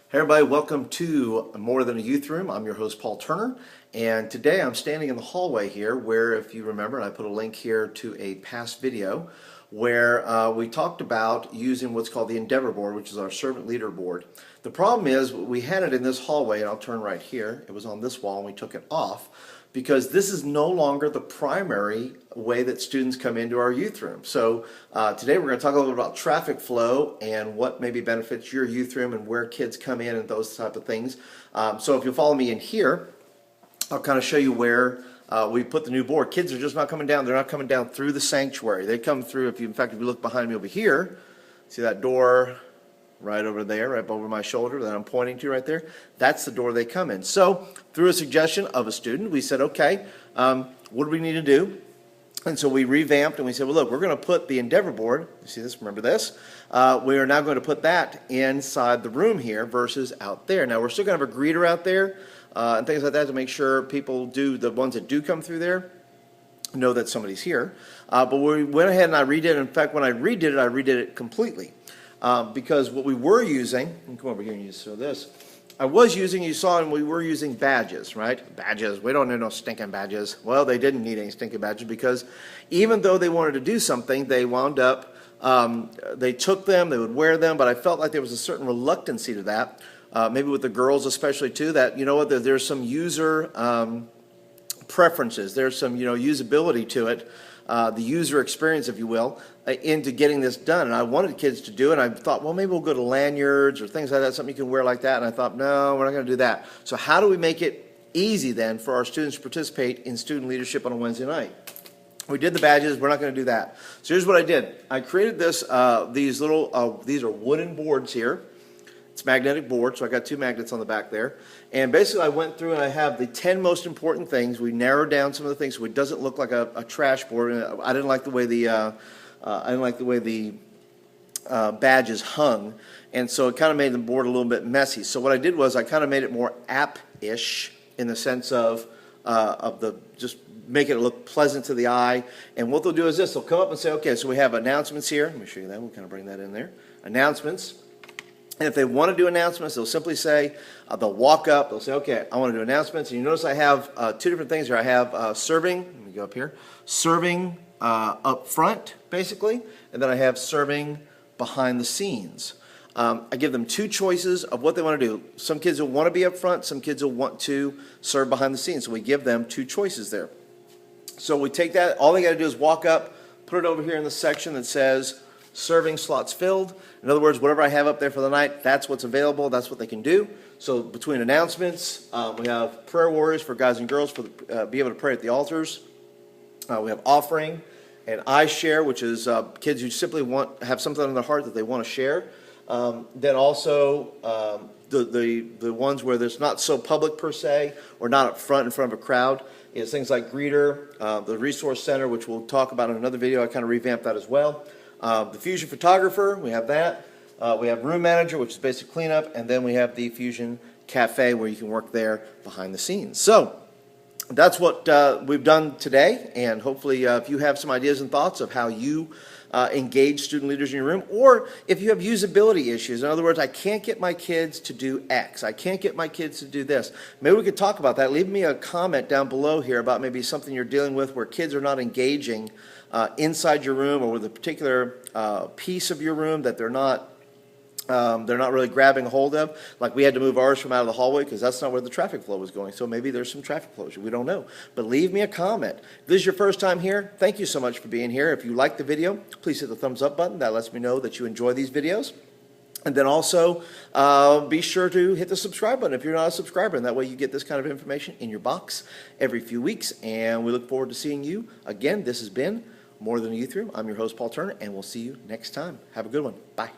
Hey everybody, welcome to More Than a Youth Room. I'm your host Paul Turner, and today I'm standing in the hallway here where, if you remember, and I put a link here to a past video where we talked about using what's called the Endeavor board, which is our servant leader board. The problem is we had it in this hallway, and I'll turn right here. It was on this wall and we took it off because this is no longer the primary way that students come into our youth room. So today we're going to talk a little bit about traffic flow and what maybe benefits your youth room and where kids come in and those type of things. So if you follow me in here, I'll kind of show you where we put the new board. Kids are just not coming down. They're not coming down through the sanctuary. They come through, in fact, if you look behind me over here, see that door right over there, right over my shoulder that I'm pointing to right there? That's the door they come in. So through a suggestion of a student, we said, okay, what do we need to do? And so we revamped and we said, well, look, we're going to put the Endeavor board, you see this, remember this? We are now going to put that inside the room here versus out there. Now, we're still going to have a greeter out there and things like that to make sure people do, the ones that do come through there, know that somebody's here. But we went ahead and I redid it. In fact, when I redid it completely. Because what we were using, and come over here and you saw this, I was using, you saw, and we were using badges, right? Badges, we don't need no stinking badges. Well, they didn't need any stinking badges because even though they wanted to do something, they wound up, they took them, they would wear them, but I felt like there was a certain reluctancy to that, maybe with the girls especially too, that, you know what, there's some user preferences, there's some, usability to it. The user experience, if you will, into getting this done. And I wanted kids to do it. And I thought, well, maybe we'll go to lanyards or things like that, something you can wear like that. And I thought, no, we're not going to do that. So how do we make it easy then for our students to participate in student leadership on a Wednesday night? We did the badges. We're not going to do that. So here's what I did. I created this. These are wooden boards here. It's magnetic board, so I got two magnets on the back there. And basically I went through and I have the 10 most important things. We narrowed down some of the things so it doesn't look like a trash board. I didn't like the way the badges hung, and so it kind of made the board a little bit messy. So what I did was I kind of made it more app-ish in the sense of just make it look pleasant to the eye. And what they'll do is this, they'll come up and say, okay, so we have announcements here. Let me show you that. We'll kind of bring that in there. Announcements. And if they want to do announcements, they'll simply say, they'll walk up, they'll say, okay, I want to do announcements. And you notice I have two different things here. I have serving, let me go up here, serving up front, basically, and then I have serving behind the scenes. I give them two choices of what they want to do. Some kids will want to be up front, some kids will want to serve behind the scenes. So we give them two choices there. So we take that, all they got to do is walk up, put it over here in the section that says serving slots filled. In other words, whatever I have up there for the night, that's what's available, that's what they can do. So between announcements, we have prayer warriors for guys and girls for be able to pray at the altars. We have offering and I share, which is kids who simply have something on their heart that they want to share. Then also the ones where there's not so public per se or not up front in front of a crowd is things like greeter, the resource center, which we'll talk about in another video. I kind of revamped that as well. The Fusion photographer, we have that. We have room manager, which is basic cleanup, and then we have the Fusion cafe where you can work there behind the scenes. So that's what we've done today, and hopefully if you have some ideas and thoughts of how you engage student leaders in your room, or if you have usability issues, in other words, I can't get my kids to do X, I can't get my kids to do this, maybe we could talk about that. Leave me a comment down below here about maybe something you're dealing with where kids are not engaging inside your room, or with a particular piece of your room that they're not really grabbing a hold of. Like we had to move ours from out of the hallway because that's not where the traffic flow was going. So maybe there's some traffic flow. We don't know. But leave me a comment. If this is your first time here, thank you so much for being here. If you like the video, please hit the thumbs up button. That lets me know that you enjoy these videos. And then also be sure to hit the subscribe button if you're not a subscriber. And that way you get this kind of information in your box every few weeks. And we look forward to seeing you again. This has been More Than a Youth Room. I'm your host, Paul Turner, and we'll see you next time. Have a good one. Bye.